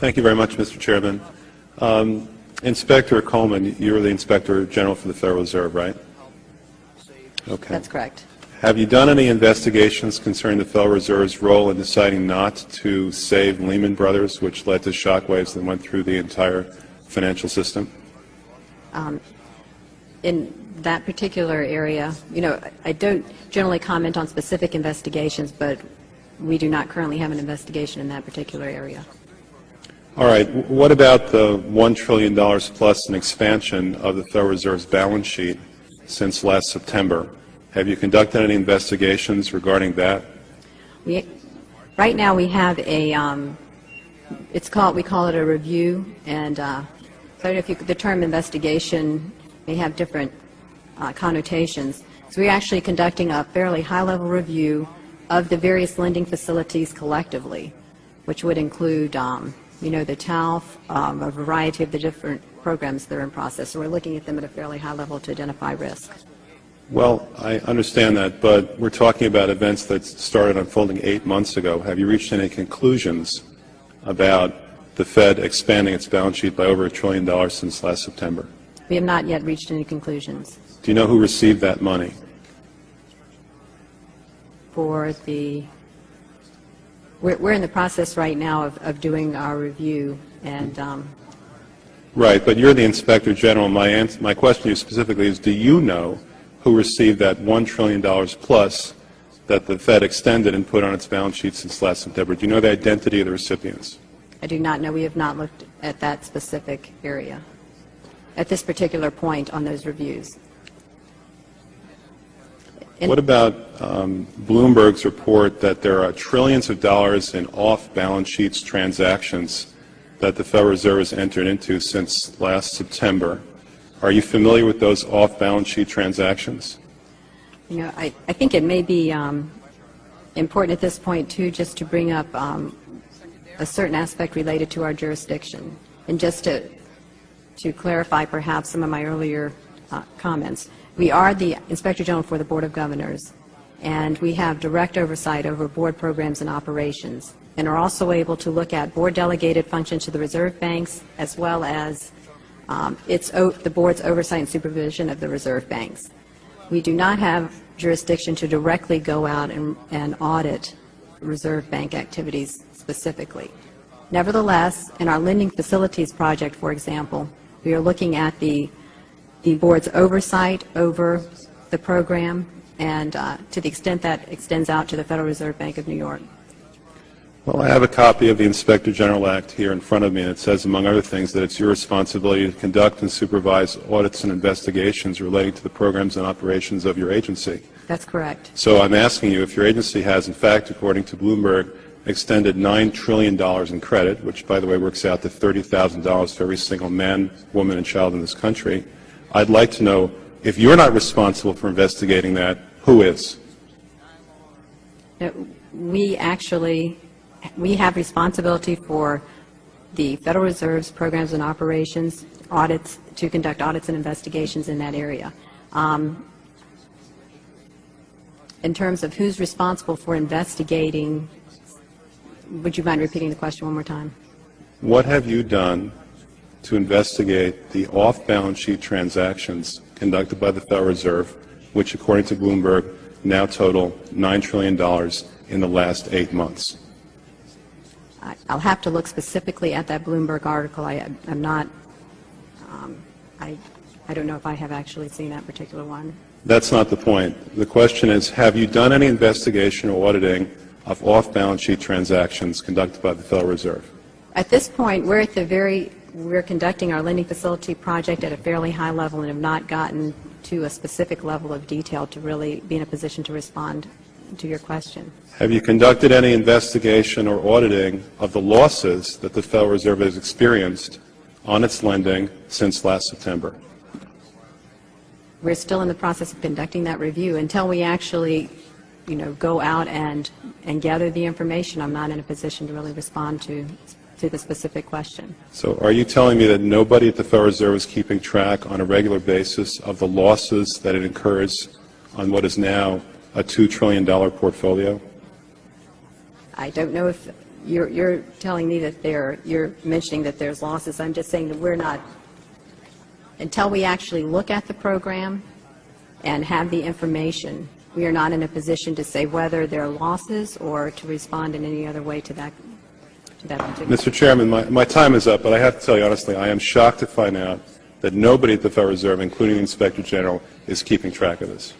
Thank you very much, Mr. Chairman. Inspector Coleman, you're the Inspector General for the Federal Reserve, right? Okay. That's correct. Have you done any investigations concerning the Federal Reserve's role in deciding not to save Lehman Brothers, which led to shockwaves that went through the entire financial system? In that particular area, I don't generally comment on specific investigations, but we do not currently have an investigation in that particular area. All right. What about the $1 trillion plus in expansion of the Federal Reserve's balance sheet since last September? Have you conducted any investigations regarding that? Right now we have a, we call it a review, and so if the term investigation may have different connotations. So we're actually conducting a fairly high-level review of the various lending facilities collectively, which would include, the TALF, a variety of the different programs that are in process. So we're looking at them at a fairly high level to identify risk. Well, I understand that, but we're talking about events that started unfolding 8 months ago. Have you reached any conclusions about the Fed expanding its balance sheet by over $1 trillion since last September? We have not yet reached any conclusions. Do you know who received that money? For the, we're in the process right now of doing our review, and right, but you're the Inspector General. My question to you specifically is, do you know who received that $1 trillion plus that the Fed extended and put on its balance sheet since last September? Do you know the identity of the recipients? I do not know. We have not looked at that specific area at this particular point on those reviews. What about Bloomberg's report that there are trillions of dollars in off-balance sheets transactions that the Federal Reserve has entered into since last September? Are you familiar with those off-balance sheet transactions? I think it may be important at this point, too, just to bring up a certain aspect related to our jurisdiction. And just to clarify perhaps some of my earlier comments, we are the Inspector General for the Board of Governors, and we have direct oversight over board programs and operations, and are also able to look at board-delegated functions to the reserve banks, as well as the board's oversight and supervision of the reserve banks. We do not have jurisdiction to directly go out and audit reserve bank activities specifically. Nevertheless, in our lending facilities project, for example, we are looking at the board's oversight over the program, and to the extent that extends out to the Federal Reserve Bank of New York. Well, I have a copy of the Inspector General Act here in front of me, and it says, among other things, that it's your responsibility to conduct and supervise audits and investigations relating to the programs and operations of your agency. That's correct. So I'm asking you if your agency has, in fact, according to Bloomberg, extended $9 trillion in credit, which, by the way, works out to $30,000 for every single man, woman, and child in this country. I'd like to know, if you're not responsible for investigating that, who is? We have responsibility for the Federal Reserve's programs and operations, audits, to conduct audits and investigations in that area. In terms of who's responsible for investigating, would you mind repeating the question one more time? What have you done to investigate the off-balance sheet transactions conducted by the Federal Reserve, which, according to Bloomberg, now total $9 trillion in the last 8 months? I'll have to look specifically at that Bloomberg article. I don't know if I have actually seen that particular one. That's not the point. The question is, have you done any investigation or auditing of off-balance sheet transactions conducted by the Federal Reserve? At this point, we're conducting our lending facility project at a fairly high level and have not gotten to a specific level of detail to really be in a position to respond to your question. Have you conducted any investigation or auditing of the losses that the Federal Reserve has experienced on its lending since last September? We're still in the process of conducting that review. Until we actually, go out and gather the information, I'm not in a position to really respond to the specific question. So are you telling me that nobody at the Federal Reserve is keeping track on a regular basis of the losses that it incurs on what is now a $2 trillion portfolio? I don't know if you're telling me that you're mentioning that there's losses. I'm just saying that we're not, until we actually look at the program and have the information, we are not in a position to say whether there are losses or to respond in any other way to that particular. Mr. Chairman, my time is up, but I have to tell you honestly, I am shocked to find out that nobody at the Federal Reserve, including the Inspector General, is keeping track of this.